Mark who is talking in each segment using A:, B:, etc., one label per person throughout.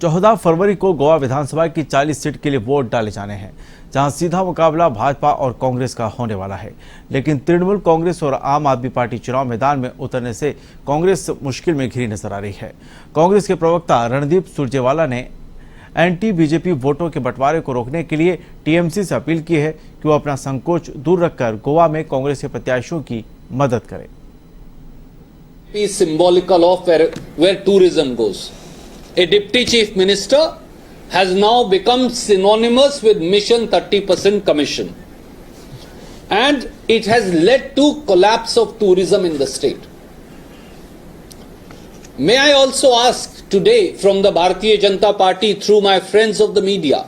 A: 14 फरवरी को गोवा विधानसभा की 40 सीट के लिए वोट डाले जाने हैं, जहां सीधा मुकाबला भाजपा और कांग्रेस का होने वाला है। लेकिन तृणमूल कांग्रेस और आम आदमी पार्टी चुनाव मैदान में उतरने से कांग्रेस मुश्किल में घिरी नजर आ रही है। कांग्रेस के प्रवक्ता रणदीप सुरजेवाला ने एंटी बीजेपी वोटों के बंटवारे को रोकने के लिए टीएमसी से अपील की है कि वो अपना संकोच दूर रखकर गोवा में कांग्रेस के प्रत्याशियों की मदद करे।
B: Is symbolical of where tourism goes. A deputy chief minister has now become synonymous with Mission 30% Commission, and it has led to collapse of tourism in the state. May I also ask today from the Bharatiya Janata Party through my friends of the media,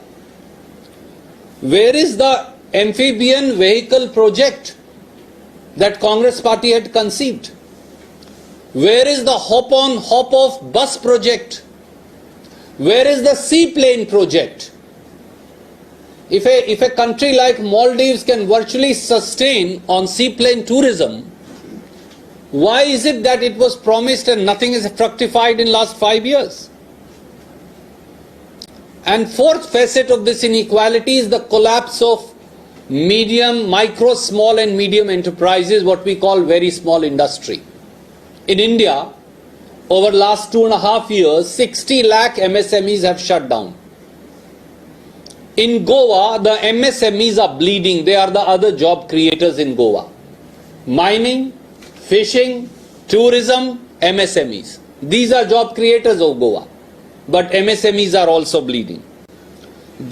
B: where is the amphibian vehicle project that Congress party had conceived? Where is the hop-on, hop-off bus project? Where is the seaplane project? If a country like Maldives can virtually sustain on seaplane tourism, why is it that it was promised and nothing is fructified in last 5 years? And fourth facet of this inequality is the collapse of medium, micro, small and medium enterprises, what we call very small industry. In India, over the last 2.5 years, 60 lakh MSMEs have shut down. In Goa, the MSMEs are bleeding. They are the other job creators in Goa. Mining, fishing, tourism, MSMEs. These are job creators of Goa. But MSMEs are also bleeding.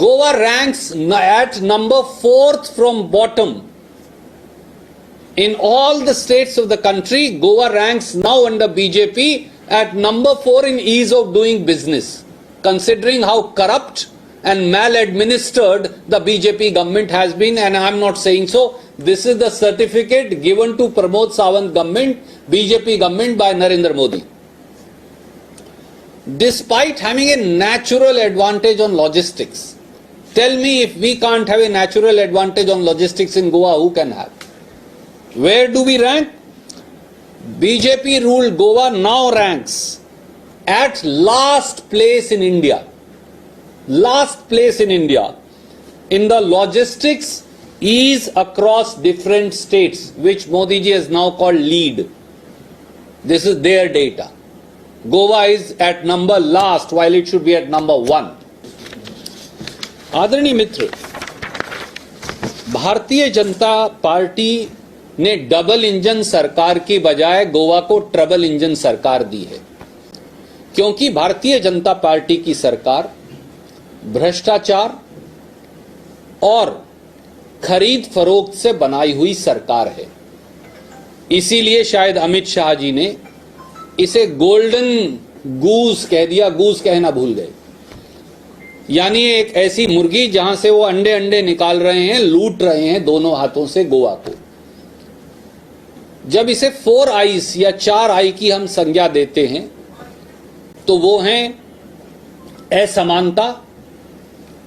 B: Goa ranks at number 4th from bottom. In all the states of the country, Goa ranks now under BJP at number 4 in ease of doing business, considering how corrupt and maladministered the BJP government has been. And I am not saying so. This is the certificate given to Pramod Sawant government, BJP government by Narendra Modi. Despite having a natural advantage on logistics, tell me, if we can't have a natural advantage on logistics in Goa, who can have? Where do we rank? BJP ruled Goa now ranks at last place in India. Last place in India in the logistics ease across different states, which Modi ji has now called lead. This is their data. Goa is at number last while it should be at number 1. आदरणीय मित्र, Bharatiya Janata party ने double engine सरकार की बजाय गोवा को trouble engine सरकार दी है, क्योंकि Bharatiya Janata party की सरकार भ्रष्टाचार और खरीद फरोख्त से बनाई हुई सरकार है। इसीलिए शायद अमित शाह जी ने इसे गोल्डन गूस कह दिया, गूस कहना भूल गए। यानी एक ऐसी मुर्गी जहां से वो अंडे निकाल रहे हैं, लूट रहे हैं दोनों हाथों से गोवा को। जब इसे 4 आईज या 4 आई की हम संज्ञा देते हैं तो वो हैं असमानता,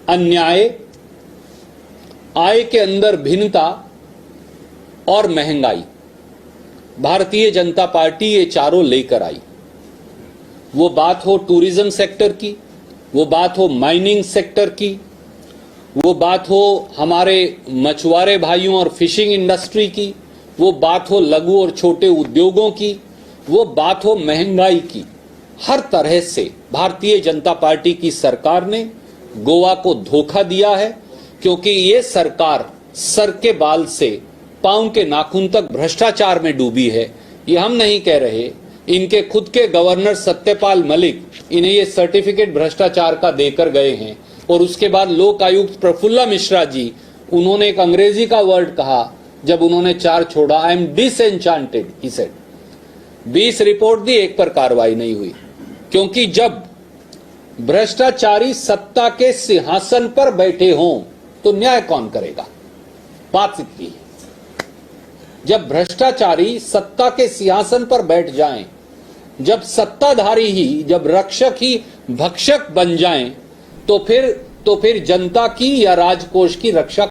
B: अन्याय, आय के अंदर भिन्नता और महंगाई। भारतीय जनता पार्टी ये चारों लेकर आई। वो बात हो टूरिज्म सेक्टर की, वो बात हो माइनिंग सेक्टर की, वो बात हो हमारे मछुआरे भाइयों और फिशिंग इंडस्ट्री की, वो बात हो लघु और छोटे उद्योगों की, वो बात हो महंगाई की। हर तरह से भारतीय जनता पार्टी की सरकार ने गोवा को धोखा दिया है, क्योंकि ये सरकार सर के बाल से पांव के नाखून तक भ्रष्टाचार में डूबी है। ये हम नहीं कह रहे, इनके खुद के गवर्नर सत्यपाल मलिक इन्हें ये सर्टिफिकेट भ्रष्टाचार का देकर गए हैं। और उसके बाद लोक आयुक्त प्रफुल्ला मिश्रा जी, उन्होंने एक अंग्रेजी का वर्ड कहा जब उन्होंने 4 छोड़ा, I am disenchanted, he said. 20 report दी, एक पर कार्रवाई नहीं हुई, क्योंकि जब भ्रष्टाचारी सत्ता के सिंहासन पर बैठे हों तो न्याय कौन करेगा? बात इतनी है। जब भ्रष्टाचारी सत्ता के सिंहासन पर बैठ जाएं, जब सत्ताधारी ही, जब रक्षक ही भक्षक बन जाएं, तो फिर जनता की या राजकोष की रक्षा